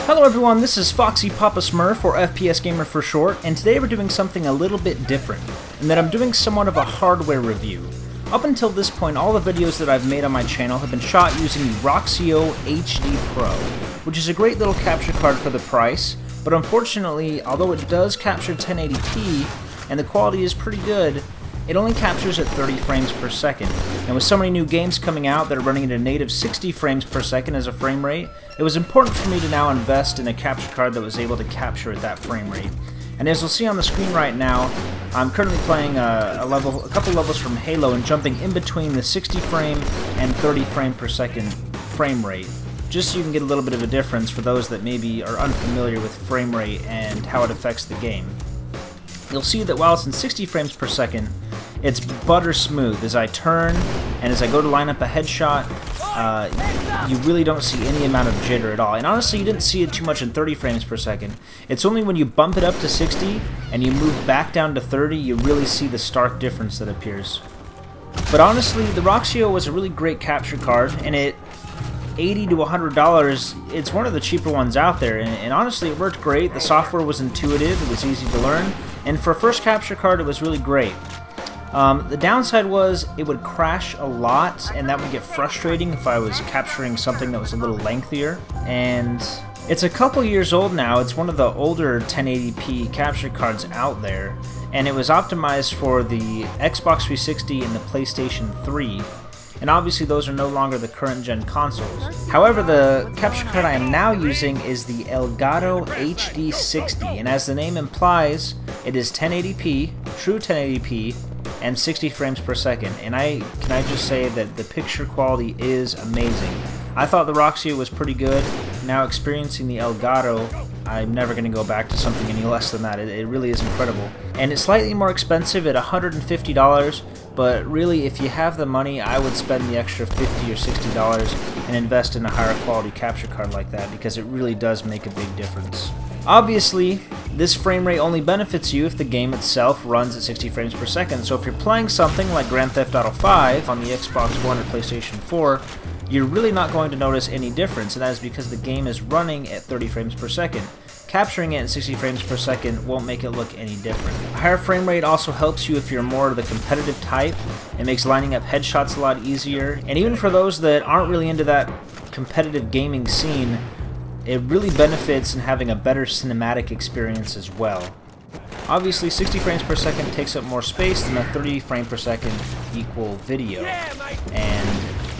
Hello everyone, this is Foxy Papa Smurf, or FPS Gamer for short, and today we're doing something a little bit different, in that I'm doing somewhat of a hardware review. Up until this point, all the videos that I've made on my channel have been shot using the Roxio HD Pro, which is a great little capture card for the price, but unfortunately, although it does capture 1080p, and the quality is pretty good, it only captures at 30 frames per second. And with so many new games coming out that are running at a native 60 frames per second as a frame rate, it was important for me to now invest in a capture card that was able to capture at that frame rate. And as you'll see on the screen right now, I'm currently playing a couple levels from Halo and jumping in between the 60 frame and 30 frame per second frame rate, just so you can get a little bit of a difference for those that maybe are unfamiliar with frame rate and how it affects the game. You'll see that while it's in 60 frames per second, it's butter smooth. As I turn and as I go to line up a headshot, you really don't see any amount of jitter at all. And honestly, you didn't see it too much in 30 frames per second. It's only when you bump it up to 60 and you move back down to 30, you really see the stark difference that appears. But honestly, the Roxio was a really great capture card, and at $80 to $100, it's one of the cheaper ones out there, and honestly it worked great. The software was intuitive, it was easy to learn, and for a first capture card it was really great. The downside was it would crash a lot, and that would get frustrating if I was capturing something that was a little lengthier. And it's a couple years old now. It's one of the older 1080p capture cards out there, and it was optimized for the Xbox 360 and the PlayStation 3. And obviously those are no longer the current gen consoles. However, the capture card I am now using is the Elgato HD60, and as the name implies, it is 1080p, true 1080p, and 60 frames per second. And can I just say that the picture quality is amazing. I thought the Roxio was pretty good. Now experiencing the Elgato, I'm never going to go back to something any less than that. It really is incredible. And it's slightly more expensive at $150, but really if you have the money, I would spend the extra $50 or $60 and invest in a higher quality capture card like that, because it really does make a big difference. Obviously, this frame rate only benefits you if the game itself runs at 60 frames per second, so if you're playing something like Grand Theft Auto 5 on the Xbox One or PlayStation 4, you're really not going to notice any difference, and that is because the game is running at 30 frames per second. Capturing it at 60 frames per second won't make it look any different. A higher frame rate also helps you if you're more of the competitive type. It makes lining up headshots a lot easier, and even for those that aren't really into that competitive gaming scene, it really benefits in having a better cinematic experience as well. Obviously, 60 frames per second takes up more space than a 30 frame per second equal video. And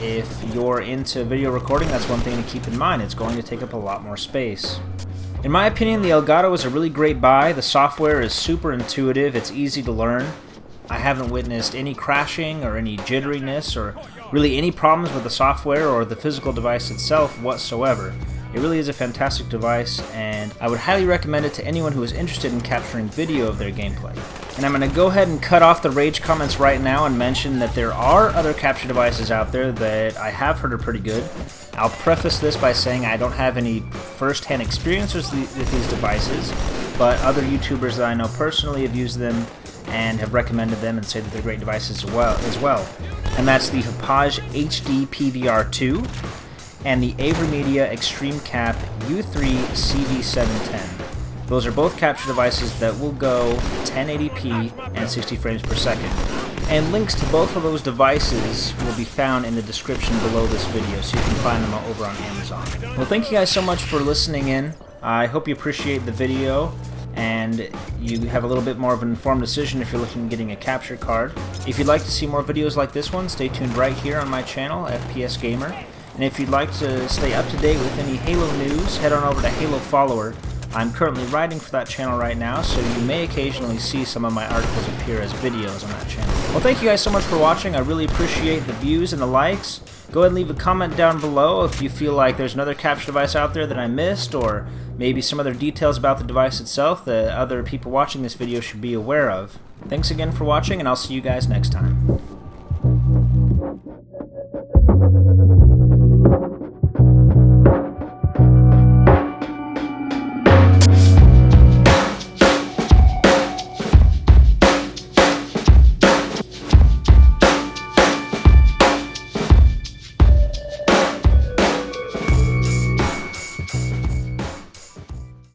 if you're into video recording, that's one thing to keep in mind. It's going to take up a lot more space. In my opinion, the Elgato is a really great buy. The software is super intuitive, it's easy to learn. I haven't witnessed any crashing or any jitteriness or really any problems with the software or the physical device itself whatsoever. It really is a fantastic device, and I would highly recommend it to anyone who is interested in capturing video of their gameplay. And I'm going to go ahead and cut off the rage comments right now and mention that there are other capture devices out there that I have heard are pretty good. I'll preface this by saying I don't have any first-hand experience with these devices, but other YouTubers that I know personally have used them and have recommended them and say that they're great devices as well. And that's the Hauppauge HD PVR2 and the AVermedia Extremecap U3 CV710. Those are both capture devices that will go 1080p and 60 frames per second. And links to both of those devices will be found in the description below this video, so you can find them over on Amazon. Well, thank you guys so much for listening in. I hope you appreciate the video, and you have a little bit more of an informed decision if you're looking at getting a capture card. If you'd like to see more videos like this one, stay tuned right here on my channel, FPS Gamer. And if you'd like to stay up to date with any Halo news, head on over to Halo Follower. I'm currently writing for that channel right now, so you may occasionally see some of my articles appear as videos on that channel. Well, thank you guys so much for watching. I really appreciate the views and the likes. Go ahead and leave a comment down below if you feel like there's another capture device out there that I missed, or maybe some other details about the device itself that other people watching this video should be aware of. Thanks again for watching, and I'll see you guys next time.